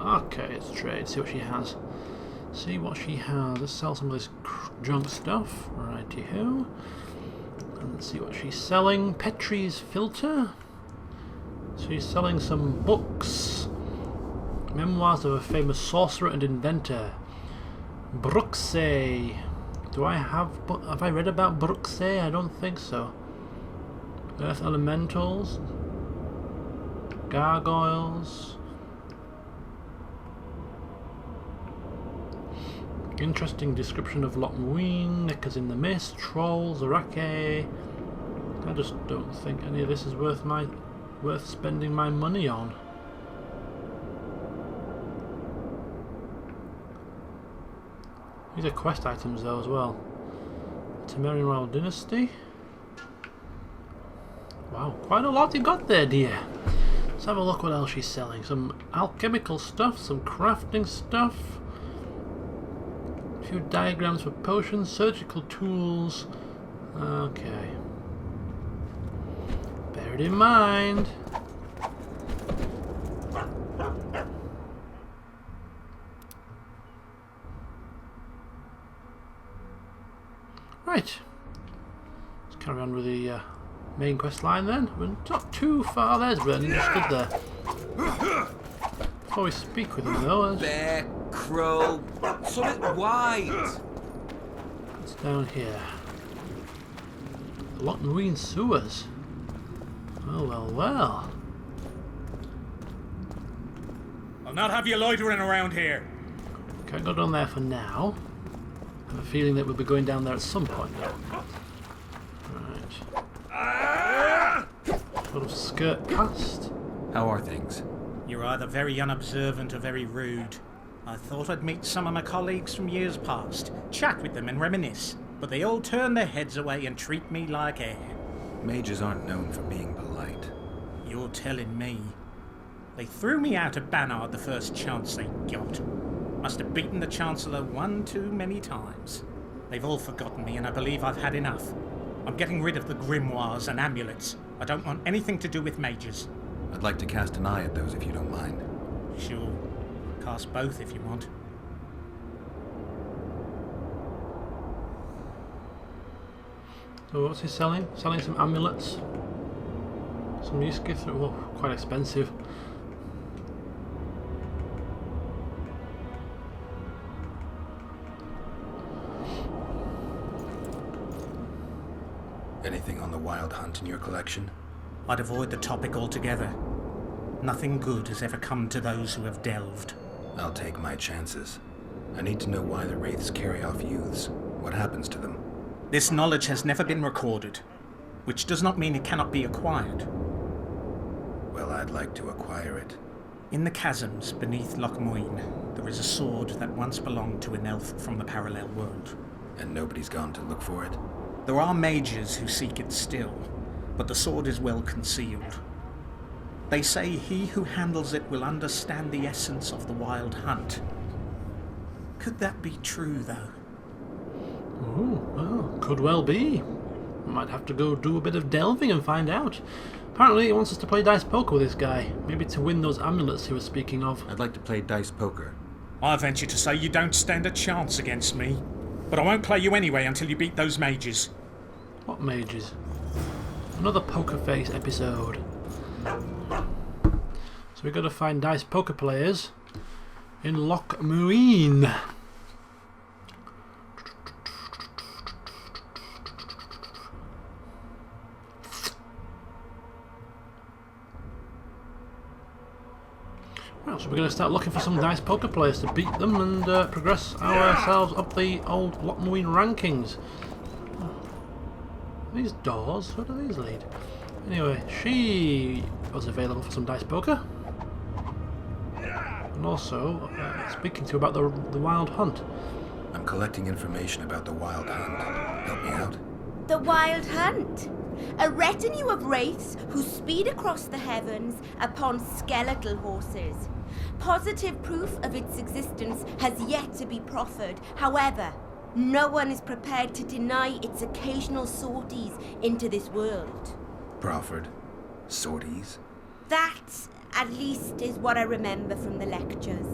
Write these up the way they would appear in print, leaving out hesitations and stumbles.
Okay, let's trade. See what she has. Let's sell some of this junk stuff. Righty-ho. And let's see what she's selling. Petrie's filter. She's selling some books. Memoirs of a famous sorcerer and inventor. Bruxay. Have I read about Bruxay? I don't think so. Earth elementals. Gargoyles. Interesting description of Loch Muinne, Knickers in the Mist, Trolls, Arake. I just don't think any of this is worth spending my money on. These are quest items though as well. Temerian Royal Dynasty. Wow, quite a lot you got there, dear. Let's have a look what else she's selling. Some alchemical stuff, some crafting stuff. A few diagrams for potions, surgical tools. Okay. Bear it in mind. Right. Let's carry on with the main quest line then. We're not too far. There's Brennan, just stood there. Before we speak with him though, bear, crow, something white. It's down here. The Loch Muinne sewers. Oh well, well. I'll not have you loitering around here. Can't go down there for now. I have a feeling that we'll be going down there at some point though. Right. Sort of skirt past. How are things? You're either very unobservant or very rude. I thought I'd meet some of my colleagues from years past, chat with them and reminisce, but they all turn their heads away and treat me like air. Mages aren't known for being polite. You're telling me. They threw me out of Banard the first chance they got. Must have beaten the Chancellor one too many times. They've all forgotten me and I believe I've had enough. I'm getting rid of the grimoires and amulets. I don't want anything to do with mages. I'd like to cast an eye at those if you don't mind. Sure. Cast both if you want. So what's he selling? Selling some amulets. Some Muskith. Oh, quite expensive. Anything on the wild hunt in your collection? I'd avoid the topic altogether. Nothing good has ever come to those who have delved. I'll take my chances. I need to know why the wraiths carry off youths. What happens to them? This knowledge has never been recorded, which does not mean it cannot be acquired. Well, I'd like to acquire it. In the chasms beneath Loch Muinne, there is a sword that once belonged to an elf from the parallel world. And nobody's gone to look for it? There are mages who seek it still, but the sword is well concealed. They say he who handles it will understand the essence of the wild hunt. Could that be true, though? Oh, well, could well be. Might have to go do a bit of delving and find out. Apparently he wants us to play dice poker with this guy. Maybe to win those amulets he was speaking of. I'd like to play dice poker. I venture to say you don't stand a chance against me. But I won't play you anyway until you beat those mages. What mages? Another Poker Face episode. So we've got to find dice poker players in Loch Muinne. Well, so we're going to start looking for some dice poker players to beat them and progress ourselves up the old Loch Muinne rankings. These doors, where do these lead? Anyway, she was available for some dice poker. And also speaking to you about the wild hunt. I'm collecting information about the wild hunt. Help me out. The Wild Hunt. A retinue of wraiths who speed across the heavens upon skeletal horses. Positive proof of its existence has yet to be proffered. However, no one is prepared to deny its occasional sorties into this world. Proffered. Sorties? That, at least, is what I remember from the lectures.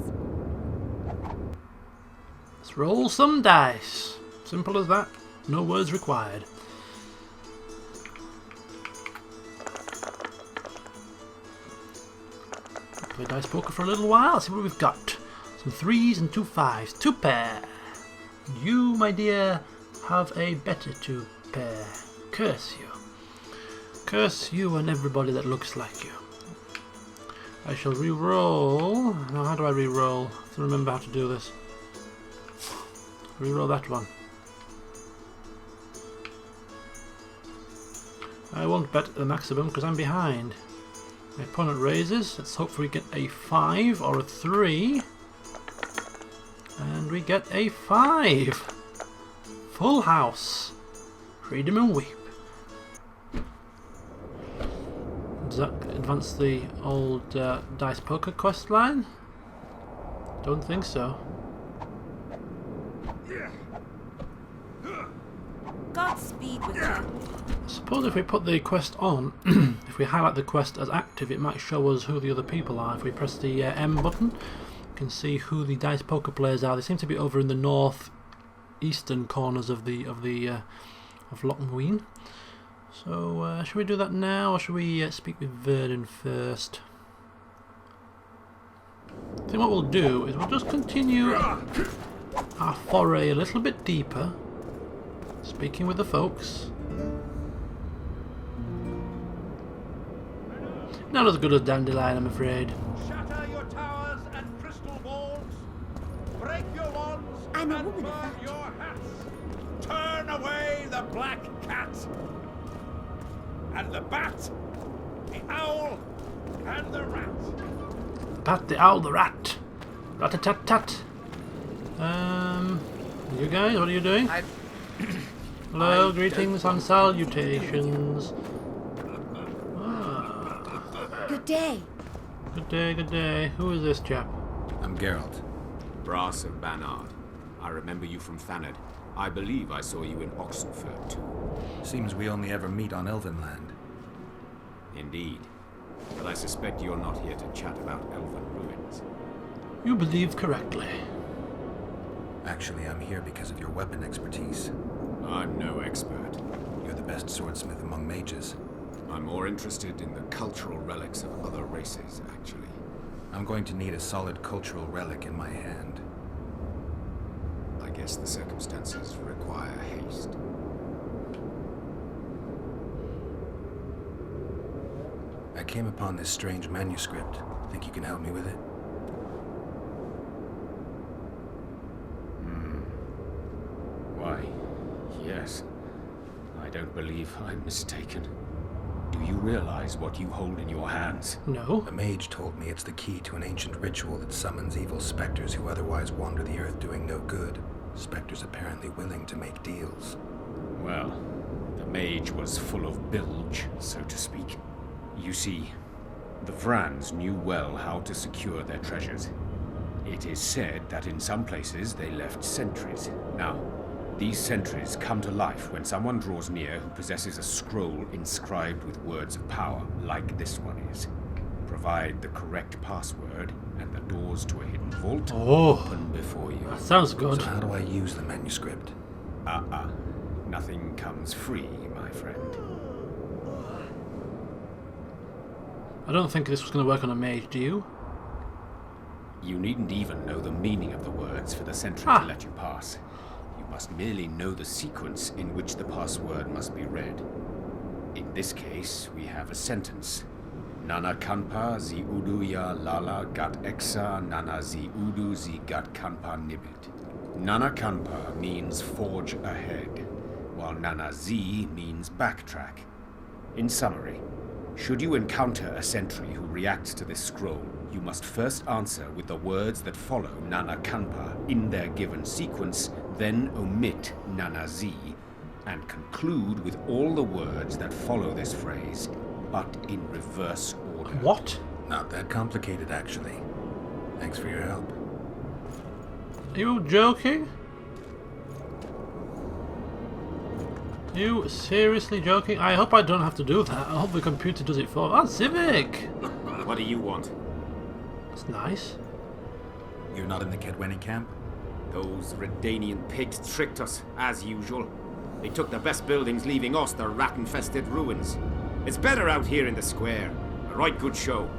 Let's roll some dice. Simple as that. No words required. Play dice poker for a little while. See what we've got. Some 3s and 2 5s. 2 pair. You, my dear, have a better 2 pair. Curse you. Curse you and everybody that looks like you. I shall re-roll. Now, how do I re-roll? I have to remember how to do this. Re-roll that one. I won't bet the maximum because I'm behind. My opponent raises. Let's hope we get a 5 or a 3. And we get a 5. Full house. Freedom and weep. Does that advance the old dice poker quest line? Don't think so. Godspeed with that. I suppose if we put the quest on, if we highlight the quest as active, it might show us who the other people are. If we press the M button, you can see who the dice poker players are. They seem to be over in the north eastern corners of Loch Muinne. So should we do that now, or should we speak with Vernon first? I think what we'll do is we'll just continue our foray a little bit deeper, speaking with the folks. Not as good as Dandelion, I'm afraid. Shatter your towers and crystal balls. Break your wands I'm a and woman of burn that. your hats. Turn away the black cat and the bat, the owl and the rat. Pat, the owl, the rat. Rat-a-tat-tat. You guys, what are you doing? Hello, greetings and salutations. Good day. Good day, good day. Who is this chap? I'm Geralt. Brass of Banard. I remember you from Thanad. I believe I saw you in Oxenfurt too. Seems we only ever meet on elven land. Indeed. But I suspect you're not here to chat about elven ruins. You believe correctly. Actually, I'm here because of your weapon expertise. I'm no expert. You're the best swordsmith among mages. I'm more interested in the cultural relics of other races, actually. I'm going to need a solid cultural relic in my hand. I guess the circumstances require haste. I came upon this strange manuscript. Think you can help me with it? Why, yes. I don't believe I'm mistaken. Do you realize what you hold in your hands? No. A mage told me it's the key to an ancient ritual that summons evil specters who otherwise wander the earth doing no good. Specters apparently willing to make deals. Well, the mage was full of bilge, so to speak. You see, the Vrans knew well how to secure their treasures. It is said that in some places they left sentries. Now, these sentries come to life when someone draws near who possesses a scroll inscribed with words of power, like this one is. Provide the correct password, and the doors to a hidden vault open before you. Sounds good. So how do I use the manuscript? Nothing comes free, my friend. I don't think this was going to work on a mage, do you? You needn't even know the meaning of the words for the sentry to let you pass. You must merely know the sequence in which the password must be read. In this case, we have a sentence. Nana kanpa zi udu ya lala gat exa nana zi udu zi gat kanpa nibit. Nana kanpa means forge ahead, while nana zi means backtrack. In summary, should you encounter a sentry who reacts to this scroll, you must first answer with the words that follow Nana Kanpa in their given sequence, then omit Nana Z, and conclude with all the words that follow this phrase, but in reverse order. What? Not that complicated, actually. Thanks for your help. Are you joking? You seriously joking? I hope I don't have to do that. I hope the computer does it for. Ah, Civic! What do you want? That's nice. You're not in the Kedwenny camp? Those Redanian pigs tricked us, as usual. They took the best buildings, leaving us the rat-infested ruins. It's better out here in the square. A right good show.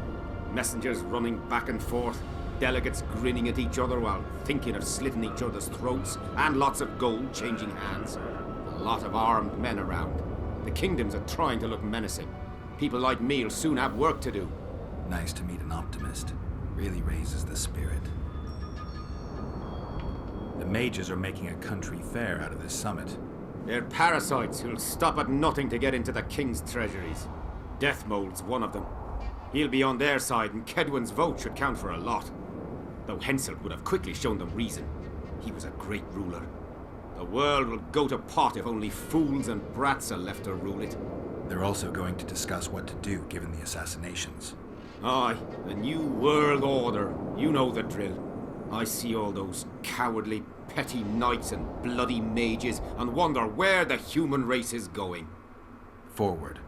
Messengers running back and forth, delegates grinning at each other while thinking of slitting each other's throats, and lots of gold changing hands. A lot of armed men around. The kingdoms are trying to look menacing. People like me will soon have work to do. Nice to meet an optimist. Really raises the spirit. The mages are making a country fair out of this summit. They're parasites who'll stop at nothing to get into the king's treasuries. Deathmold's one of them. He'll be on their side, and Kedwen's vote should count for a lot. Though Henselt would have quickly shown them reason. He was a great ruler. The world will go to pot if only fools and brats are left to rule it. They're also going to discuss what to do given the assassinations. Aye, the new world order. You know the drill. I see all those cowardly, petty knights and bloody mages and wonder where the human race is going. Forward.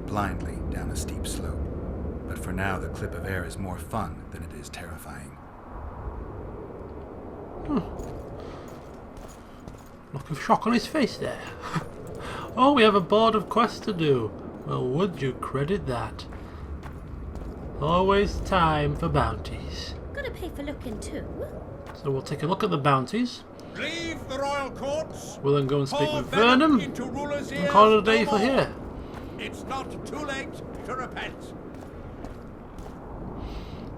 Blindly down a steep slope. But for now, the clip of air is more fun than it is terrifying. Look of shock on his face there. Oh, we have a board of quests to do. Well, would you credit that? Always time for bounties. Gotta pay for looking too. So we'll take a look at the bounties. Leave the royal courts. We'll then go and speak Pour with venom Vernon into rulers' and ears call it a day no for more. here. It's not too late to repent.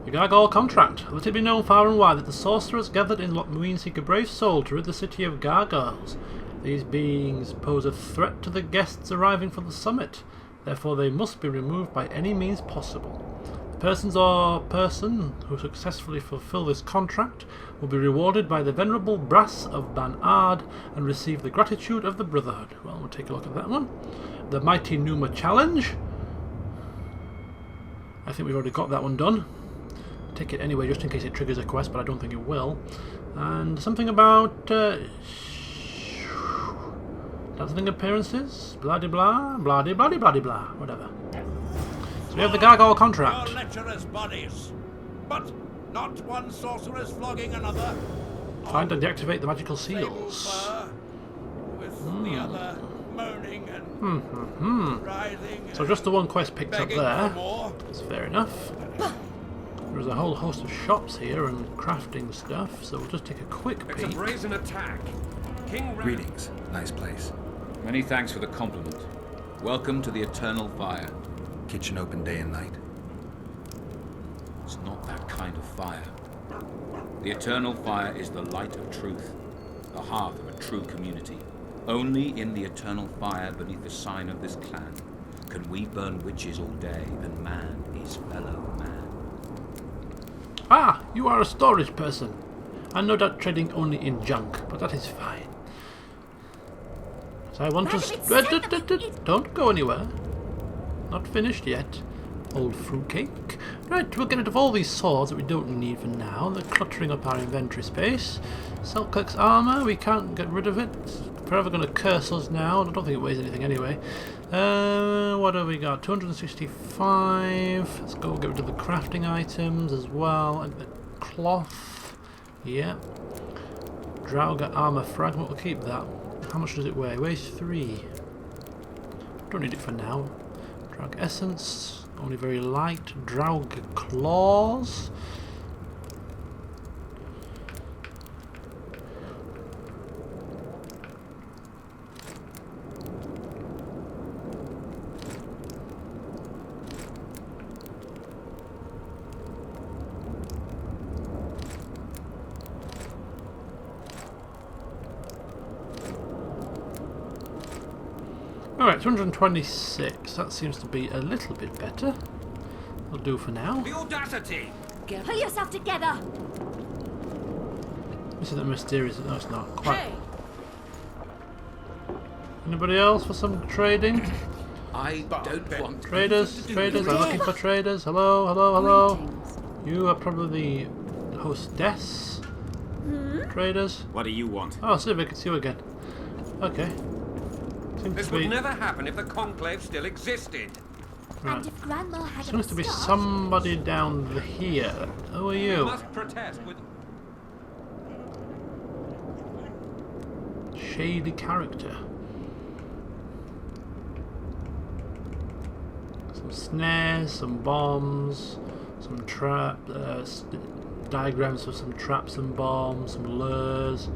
The Gargoyle contract. Let it be known far and wide that the sorcerers gathered in Loch Muinne seek a brave soul to rid the city of gargoyles. These beings pose a threat to the guests arriving for the summit. Therefore they must be removed by any means possible. The persons or person who successfully fulfill this contract will be rewarded by the venerable brass of Banard and receive the gratitude of the Brotherhood. Well, we'll take a look at that one. The Mighty Numa Challenge. I think we've already got that one done. Take it anyway, just in case it triggers a quest, but I don't think it will. And something about dazzling appearances, blah de blah, blah de blah de blah de blah, whatever. So we have the Gargoyle contract. Your lecherous bodies, but not one sorceress flogging another. Find and deactivate the magical Sable seals. fur, with the other moaning and writhing. So just the one quest picked up begging for there. more. That's fair enough. There's a whole host of shops here and crafting stuff, so we'll just take a quick It's a peek. brazen attack. King Ram- Greetings. Nice place. Many thanks for the compliment. Welcome to the Eternal Fire. Kitchen open day and night. It's not that kind of fire. The Eternal Fire is the light of truth, the hearth of a true community. Only in the Eternal Fire, beneath the sign of this clan, can we burn witches all day, and man is fellow man. Ah, you are a storage person. I'm no doubt trading only in junk, but that is fine. So I want to... Don't go anywhere. Not finished yet. Old fruitcake. Right, we'll get rid of all these swords that we don't need for now. They're cluttering up our inventory space. Selkirk's armour, we can't get rid of it. It's forever going to curse us now. I don't think it weighs anything anyway. What have we got? 265. Let's go get rid of the crafting items as well. And the cloth. Yeah. Drauga armour fragment, we'll keep that. How much does it weigh? It weighs 3. Don't need it for now. Draug essence, only very light. Draug claws. Alright, 226. That seems to be a little bit better. Will do for now. The audacity! Pull yourself together. This isn't mysterious. No, it's not quite. Hey. Anybody else for some trading? I don't want... Traders, I'm looking for traders. Hello, hello, hello. You are probably the hostess. Traders. What do you want? Oh, Civic, it's you again. Okay. Seems This to would be, never happen if the Conclave still existed. right. And if Grandma had Seems to be somebody down here. Who are You you? must protest with... Shady character. Some snares, some bombs, some diagrams of some traps and bombs, some lures.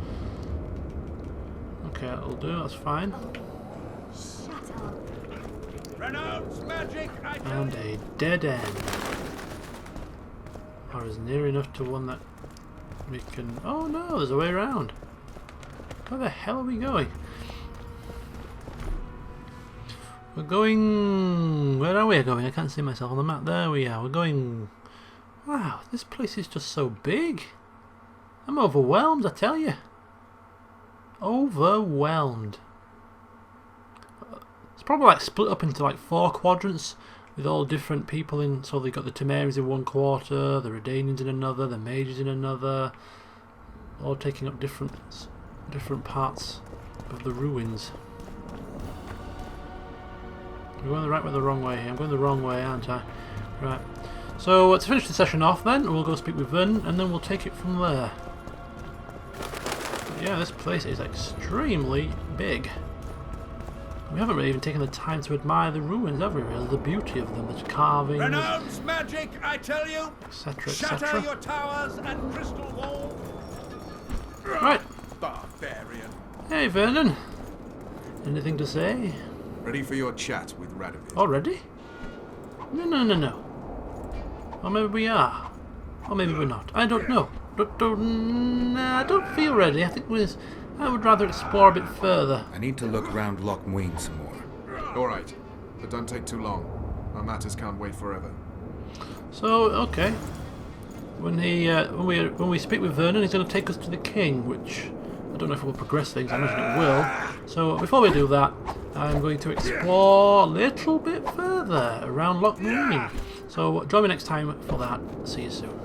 Okay, that'll do, that's fine. Shut up. Renounce magic, I tell And you. a dead end. Or is near enough to one that we can... Oh no, there's a way around. Where the hell are we going? We're going... Where are we going? I can't see myself on the map. There we are. We're going... Wow, this place is just so big. I'm overwhelmed, I tell you. Overwhelmed. It's probably like split up into like 4 quadrants with all different people in. So they got the Temeris in one quarter, the Redanians in another, the Mages in another, all taking up different parts of the ruins. We're going the right way or the wrong way here? I'm going the wrong way, aren't I? Right. So to finish the session off then, we'll go speak with Vernon and then we'll take it from there. But yeah, this place is extremely big. We haven't really even taken the time to admire the ruins, have we really? The beauty of them, the carvings, Renounce magic, I tell you. etc, Shatter etc. your towers and crystal walls. Right. Barbarian. Hey Vernon. Anything to say? Ready for your chat with Radovid. Already? No. Or maybe we are. Or maybe we're not. I don't know. Nah, I don't feel ready. I would rather explore a bit further. I need to look round Loch Muinne some more. All right, but don't take too long. Our matters can't wait forever. So, okay. When we speak with Vernon, he's going to take us to the king, which I don't know if it will progress things. I imagine it will. So before we do that, I'm going to explore a little bit further around Loch Muinne. So join me next time for that. See you soon.